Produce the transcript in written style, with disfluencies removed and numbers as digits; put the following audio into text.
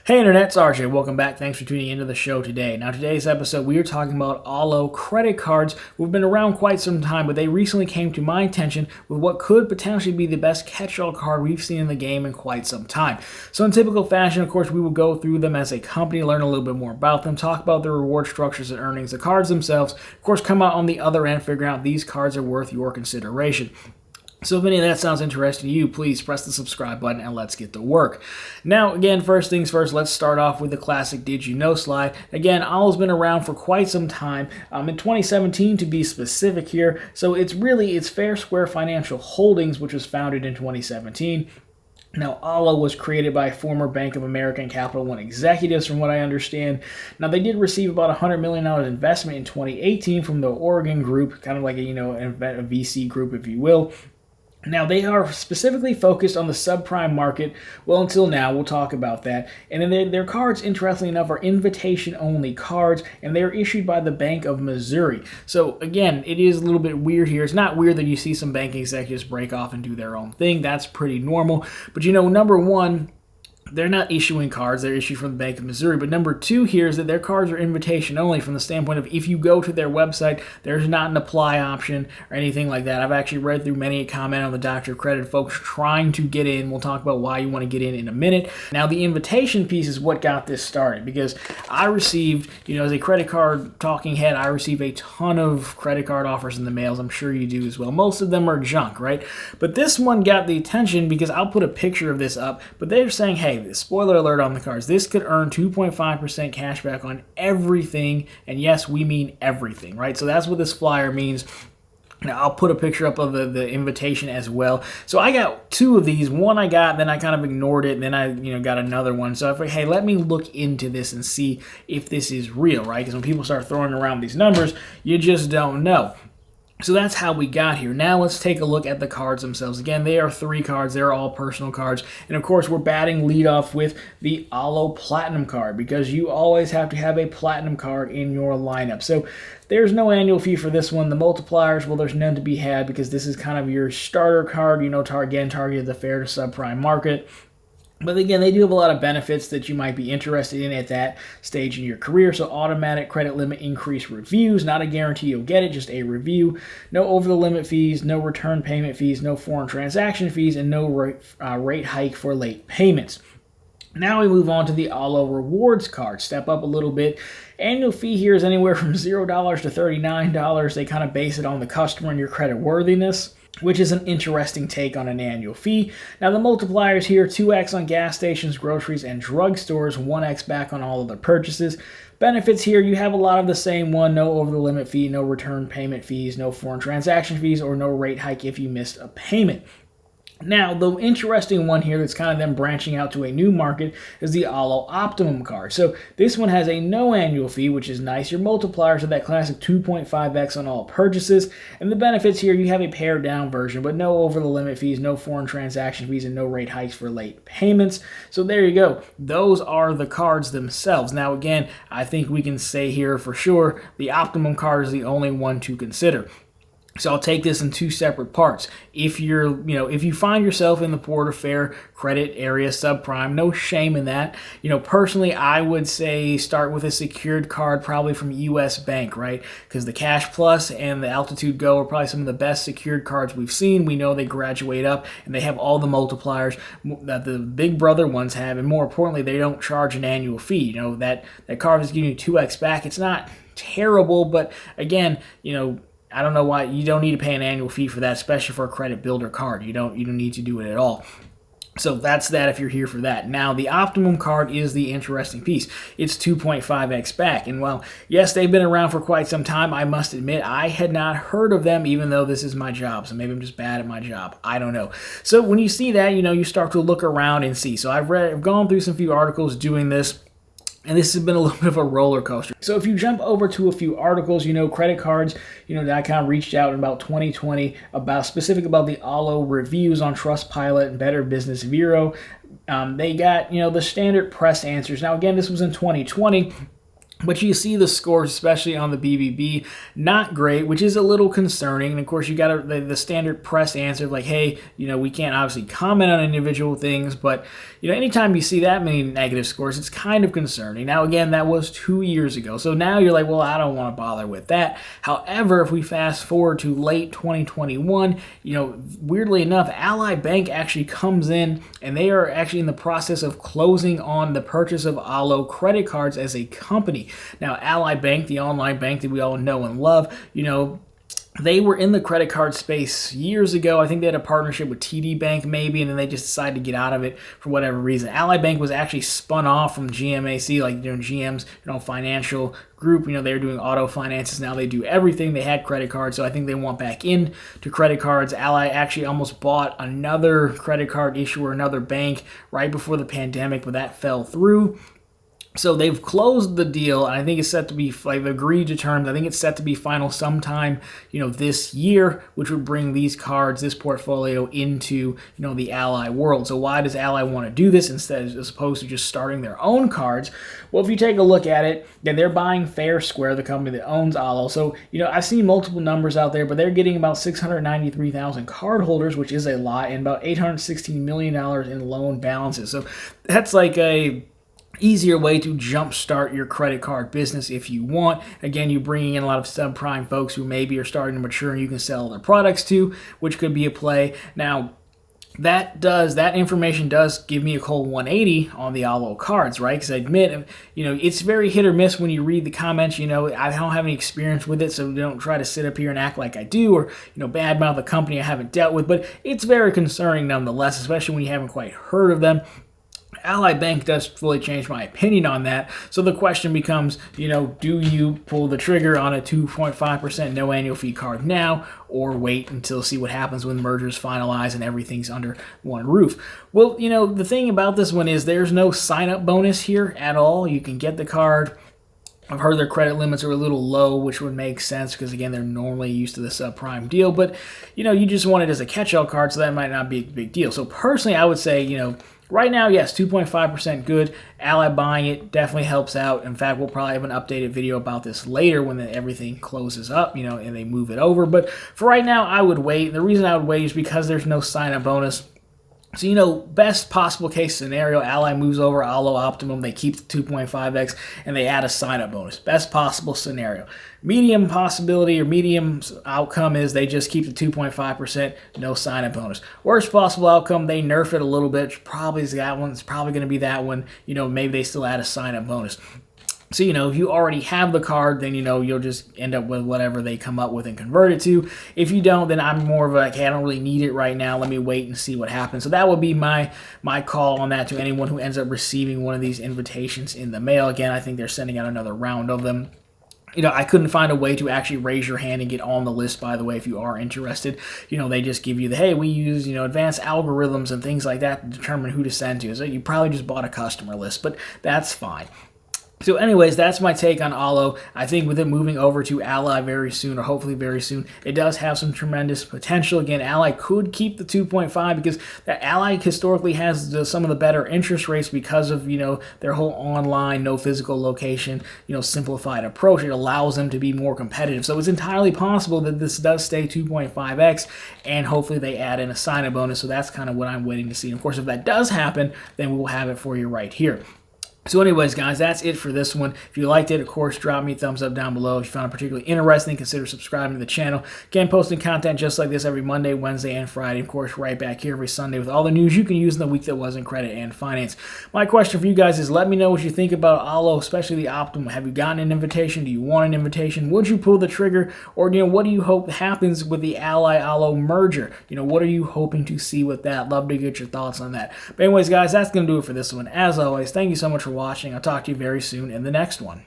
Hey Internet, it's RJ. Welcome back. Thanks for tuning into the show today. Now, today's episode, we are talking about Ollo credit cards who have been around quite some time, but they recently came to my attention with what could potentially be the best catch-all card we've seen in the game in quite some time. So in typical fashion, of course, we will go through them as a company, learn a little bit more about them, talk about the reward structures and earnings, the cards themselves, of course, come out on the other end, figure out these cards are worth your consideration. So if any of that sounds interesting to you, please press the subscribe button and let's get to work. Now, again, first things first, let's start off with the classic Did You Know slide. Again, Ollo's been around for quite some time, in 2017 to be specific here. So it's Fair Square Financial Holdings, which was founded in 2017. Now, Ollo was created by former Bank of America and Capital One executives, from what I understand. Now, they did receive about $100 million investment in 2018 from the Oregon group, kind of like a VC group, if you will. Now, they are specifically focused on the subprime market. Well, until now, we'll talk about that. And then their cards, interestingly enough, are invitation-only cards, and they are issued by the Bank of Missouri. So, again, it is a little bit weird here. It's not weird that you see some banking executives break off and do their own thing. That's pretty normal. But, number one, they're not issuing cards. They're issued from the Bank of Missouri. But number two here is that their cards are invitation only from the standpoint of if you go to their website, there's not an apply option or anything like that. I've actually read through many a comment on the Doctor of Credit, folks trying to get in. We'll talk about why you want to get in a minute. Now, the invitation piece is what got this started, because I received, as a credit card talking head, I receive a ton of credit card offers in the mails. I'm sure you do as well. Most of them are junk, right? But this one got the attention because I'll put a picture of this up, but they're saying, hey, spoiler alert on the cards, this could earn 2.5% cash back on everything, and yes, we mean everything, right? So that's what this flyer means. Now, I'll put a picture up of the invitation as well. So I got two of these. One I got, then I kind of ignored it, and then I got another one. So I thought, hey, let me look into this and see if this is real, right? Because when people start throwing around these numbers, you just don't know. So that's how we got here. Now let's take a look at the cards themselves. Again, they are 3 cards. They're all personal cards. And of course, we're batting leadoff with the Ollo Platinum card, because you always have to have a Platinum card in your lineup. So there's no annual fee for this one. The multipliers, well, there's none to be had, because this is kind of your starter card, targeted the fair to subprime market. But again, they do have a lot of benefits that you might be interested in at that stage in your career. So automatic credit limit increase reviews, not a guarantee you'll get it, just a review. No over-the-limit fees, no return payment fees, no foreign transaction fees, and no rate hike for late payments. Now we move on to the Ollo Rewards card. Step up a little bit. Annual fee here is anywhere from $0 to $39. They kind of base it on the customer and your credit worthiness, which is an interesting take on an annual fee. Now, the multipliers here, 2x on gas stations, groceries, and drugstores, 1x back on all of the purchases. Benefits here, you have a lot of the same one, no over-the-limit fee, no return payment fees, no foreign transaction fees, or no rate hike if you missed a payment. Now, the interesting one here that's kind of them branching out to a new market is the Ollo Optimum card. So this one has a no annual fee, which is nice. Your multipliers are that classic 2.5x on all purchases. And the benefits here, you have a pared down version, but no over-the-limit fees, no foreign transaction fees, and no rate hikes for late payments. So there you go. Those are the cards themselves. Now, again, I think we can say here for sure the Optimum card is the only one to consider. So I'll take this in 2 separate parts. If you find yourself in the poor to fair credit area, subprime, no shame in that. Personally, I would say start with a secured card, probably from US Bank, right? Because the Cash Plus and the Altitude Go are probably some of the best secured cards we've seen. We know they graduate up and they have all the multipliers that the Big Brother ones have, and more importantly, they don't charge an annual fee. That card is giving you 2x back. It's not terrible, but again, I don't know why you don't need to pay an annual fee for that, especially for a credit builder card. You don't need to do it at all. So that's that if you're here for that. Now, the Optimum card is the interesting piece. It's 2.5x back. And while, yes, they've been around for quite some time, I must admit, I had not heard of them, even though this is my job. So maybe I'm just bad at my job. I don't know. So when you see that, you start to look around and see. So I've gone through some few articles doing this. And this has been a little bit of a roller coaster. So if you jump over to a few articles, credit cards, that kind of reached out in about 2020 specific about the Ollo reviews on Trustpilot and Better Business Bureau. They got, the standard press answers. Now, again, this was in 2020. But you see the scores, especially on the BBB, not great, which is a little concerning. And of course, you got the standard press answer of like, hey, we can't obviously comment on individual things, but anytime you see that many negative scores, it's kind of concerning. Now, again, that was 2 years ago, so now you're like, well, I don't want to bother with that. However, if we fast forward to late 2021, weirdly enough, Ally Bank actually comes in, and they are actually in the process of closing on the purchase of Ollo credit cards as a company. Now, Ally Bank, the online bank that we all know and love, they were in the credit card space years ago. I think they had a partnership with TD Bank maybe, and then they just decided to get out of it for whatever reason. Ally Bank was actually spun off from GMAC, like GM's financial group. They were doing auto finances. Now they do everything. They had credit cards, so I think they want back into credit cards. Ally actually almost bought another credit card issuer, another bank, right before the pandemic, but that fell through. So they've closed the deal, and I think it's set to be, like, agreed to terms. I think it's set to be final sometime, this year, which would bring these cards, this portfolio into, the Ally world. So why does Ally want to do this instead, as opposed to just starting their own cards? Well, if you take a look at it, then they're buying Fair Square, the company that owns Ollo. So, I've seen multiple numbers out there, but they're getting about 693,000 cardholders, which is a lot, and about $816 million in loan balances. So that's like a easier way to jumpstart your credit card business if you want. Again, you're bringing in a lot of subprime folks who maybe are starting to mature and you can sell their products to, which could be a play. Now, that information does give me a cold 180 on the Ollo cards, right? Because I admit, it's very hit or miss when you read the comments. I don't have any experience with it, so don't try to sit up here and act like I do, or badmouth a company I haven't dealt with. But it's very concerning nonetheless, especially when you haven't quite heard of them. Ally Bank does fully change my opinion on that. So the question becomes, do you pull the trigger on a 2.5% no annual fee card now, or wait until see what happens when the merger's finalized and everything's under one roof? Well, the thing about this one is there's no sign-up bonus here at all. You can get the card. I've heard their credit limits are a little low, which would make sense because, again, they're normally used to the subprime deal. But, you just want it as a catch-all card, so that might not be a big deal. So personally, I would say, right now, yes, 2.5% good. Ally buying it definitely helps out. In fact, we'll probably have an updated video about this later when everything closes up, and they move it over. But for right now, I would wait. The reason I would wait is because there's no sign-up bonus. So, best possible case scenario, Ally moves over Ollo Optimum, they keep the 2.5x, and they add a sign-up bonus. Best possible scenario. Medium possibility or medium outcome is they just keep the 2.5%, no sign-up bonus. Worst possible outcome, they nerf it a little bit. Probably is that one. It's probably going to be that one. Maybe they still add a sign-up bonus. So, if you already have the card, then, you'll just end up with whatever they come up with and convert it to. If you don't, then I'm more of like, hey, I don't really need it right now. Let me wait and see what happens. So that would be my call on that to anyone who ends up receiving one of these invitations in the mail. Again, I think they're sending out another round of them. I couldn't find a way to actually raise your hand and get on the list, by the way, if you are interested. They just give you hey, we use, advanced algorithms and things like that to determine who to send to. So you probably just bought a customer list, but that's fine. So anyways, that's my take on Ollo. I think with it moving over to Ally very soon, or hopefully very soon, it does have some tremendous potential. Again, Ally could keep the 2.5 because the Ally historically has some of the better interest rates because of, their whole online, no physical location, simplified approach. It allows them to be more competitive. So it's entirely possible that this does stay 2.5x, and hopefully they add in a sign-up bonus. So that's kind of what I'm waiting to see. And of course, if that does happen, then we will have it for you right here. So anyways, guys, that's it for this one. If you liked it, of course, drop me a thumbs up down below. If you found it particularly interesting, consider subscribing to the channel. Again, posting content just like this every Monday, Wednesday, and Friday. Of course, right back here every Sunday with all the news you can use in the week that was in credit and finance. My question for you guys is, let me know what you think about Ollo, especially the Optimum. Have you gotten an invitation? Do you want an invitation? Would you pull the trigger? Or, what do you hope happens with the Ally-Ollo merger? What are you hoping to see with that? Love to get your thoughts on that. But anyways, guys, that's going to do it for this one. As always, thank you so much for watching. I'll talk to you very soon in the next one.